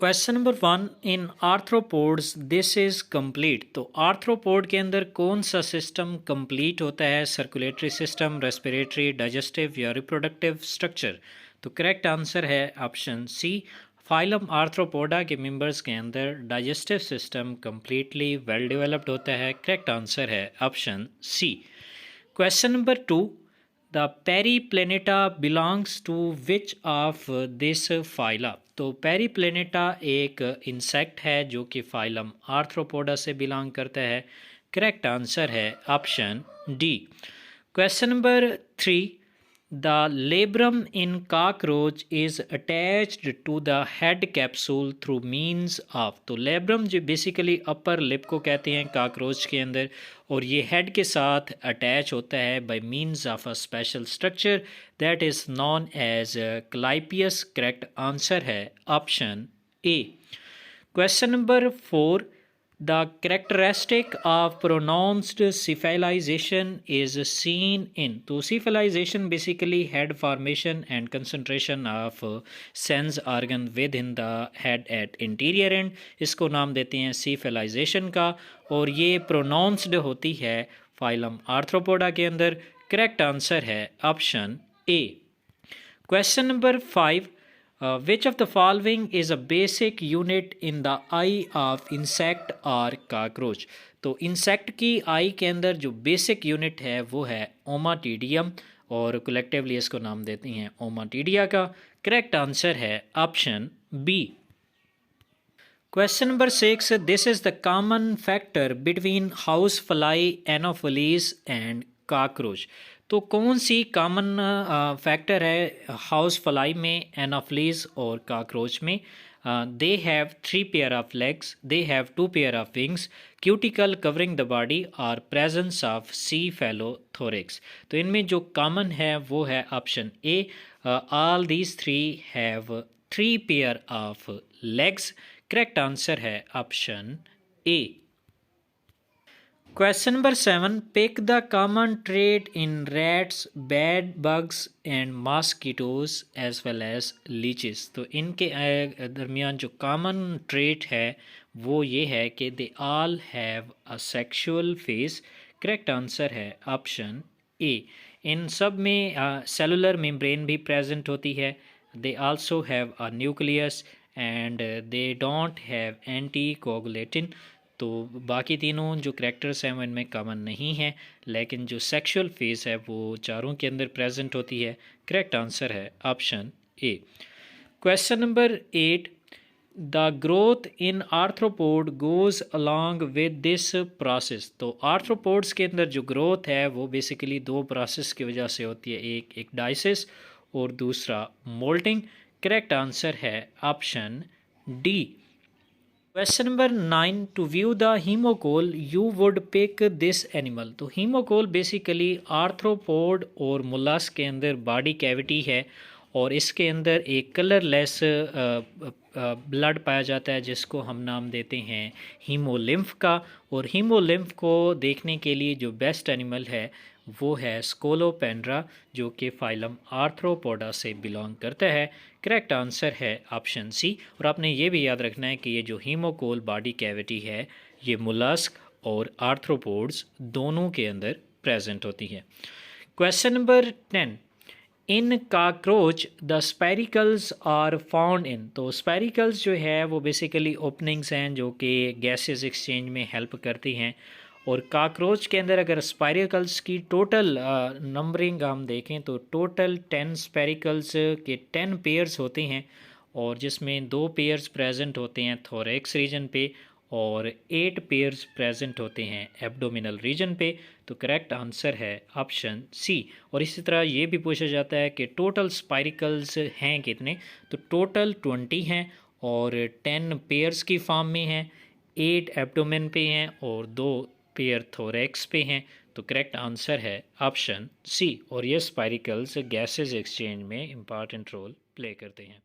Question number 1 in arthropods this is complete. तो arthropod के अंदर कौन सा सिस्टम कंप्लीट होता है? सर्कुलेटरी सिस्टम, रेस्पिरेटरी, डाइजेस्टिव या रिप्रोडक्टिव स्ट्रक्चर? तो करेक्ट आंसर है ऑप्शन सी। फाइलम आर्थ्रोपोडा के मेंबर्स के अंदर digestive system completely well developed होता है। करेक्ट आंसर है option C. Question number 2 the periplaneta belongs to which of this phyla? तो पेरीप्लेनेटा एक इंसेक्ट है जो कि फाइलम आर्थ्रोपोडा से बिलोंग करता है। करेक्ट आंसर है option D. Question number 3 the labrum in cockroach is attached to the head capsule through means of? तो लेब्रम जो बेसिकली अपर लिप को कहते हैं कॉकरोच के अंदर, और ये हेड के साथ अटैच होता है by means of a special structure that is known as clypeus. Correct answer है option A. Question number 4 the characteristic of pronounced cephalization is seen in? तो cephalization basically head formation and concentration of sense organ within the head at interior end, इसको नाम देते हैं cephalization का, और ये pronounced होती है फाइलम आर्थ्रोपोडा के अंदर। करेक्ट आंसर है option A. Question number 5 which of the following is a basic unit in the eye of insect or cockroach? तो इंसेक्ट की आई के अंदर जो बेसिक यूनिट है वो है ओमाटीडियम, और कलेक्टिवली इसको नाम देते हैं ओमाटीडिया का। करेक्ट आंसर है option B. Question number 6 this is the common factor between house fly, Anopheles and cockroach? तो कौन सी कॉमन फैक्टर है हाउस फ्लाई में, एनोफिलीज और कॉकरोच में? They have 3 pair of legs, they have 2 pair of wings, cuticle covering the body और presence of cephalothorax. तो इनमें जो कॉमन है वो है option A, all these 3 have 3 pair of legs. Correct answer है option A. Question number 7 pick the common trait in rats, bed bugs and mosquitoes as well as leeches? तो इनके दरमियान जो कॉमन ट्रेट है वो ये है कि they all have a sexual phase. Correct answer है ऑप्शन ए। इन सब में सेलुलर मेम्ब्रेन भी प्रेजेंट होती है। They also have a nucleus and they don't have anticoagulant. तो बाकी तीनों जो करैक्टर्स हैं वो इनमें कॉमन नहीं है, लेकिन जो सेक्सुअल फेस है वो चारों के अंदर प्रेजेंट होती है। करेक्ट आंसर है option A. Question number 8 the growth in arthropod goes along with this process? तो आर्थ्रोपोड्स के अंदर जो ग्रोथ है वो बेसिकली 2 प्रोसेस की वजह से होती है, एक डाइसिस और दूसरा मोल्टिंग। करेक्ट आंसर है option D. Question number 9 to view the haemocoel you would pick this animal? तो हीमोकोल बेसिकली आर्थ्रोपोड और मोलस्क के अंदर बॉडी कैविटी है, और इसके अंदर एक कलरलेस ब्लड पाया जाता है जिसको हम नाम देते हैं हीमोलिम्फ का। और हीमोलिम्फ को देखने के लिए जो बेस्ट एनिमल है वो है स्कोलोपेंड्रा, जो कि फाइलम आर्थ्रोपोडा से बिलोंग करता है। करेक्ट आंसर है ऑप्शन सी। और आपने ये भी याद रखना है कि ये जो हीमोकोल बॉडी कैविटी है ये मोलस्क और आर्थ्रोपोड्स दोनों के अंदर प्रेजेंट होती है। Question number 10 in cockroach the spiracles are found in? तो स्पेरिकल्स जो है वो बेसिकली ओपनिंग्स हैं जो कि गैसेस एक्सचेंज में हेल्प करती हैं। और कॉकरोच के अंदर अगर स्पेरिकल्स की टोटल नंबरिंग हम देखें तो टोटल 10 स्पेरिकल्स के 10 पेयर्स होते हैं, और जिसमें 2 पेयर्स प्रेजेंट होते हैं थोरैक्स रीजन पे और 8 पेयर्स प्रेजेंट होते हैं एब्डोमिनल रीजन पे। तो करेक्ट आंसर है ऑप्शन सी। और इसी तरह ये भी पूछा जाता है कि टोटल स्पाइरिकल्स हैं कितने? तो टोटल 20 हैं, और 10 पेयर्स की फॉर्म में हैं, 8 एब्डोमेन पे हैं और 2 पेयर थोरैक्स पे हैं। तो करेक्ट आंसर है ऑप्शन सी। और ये स्पाइरिकल्स गैसेस एक्सचेंज में इम्पॉर्टेंट रोल प्ले करते हैं।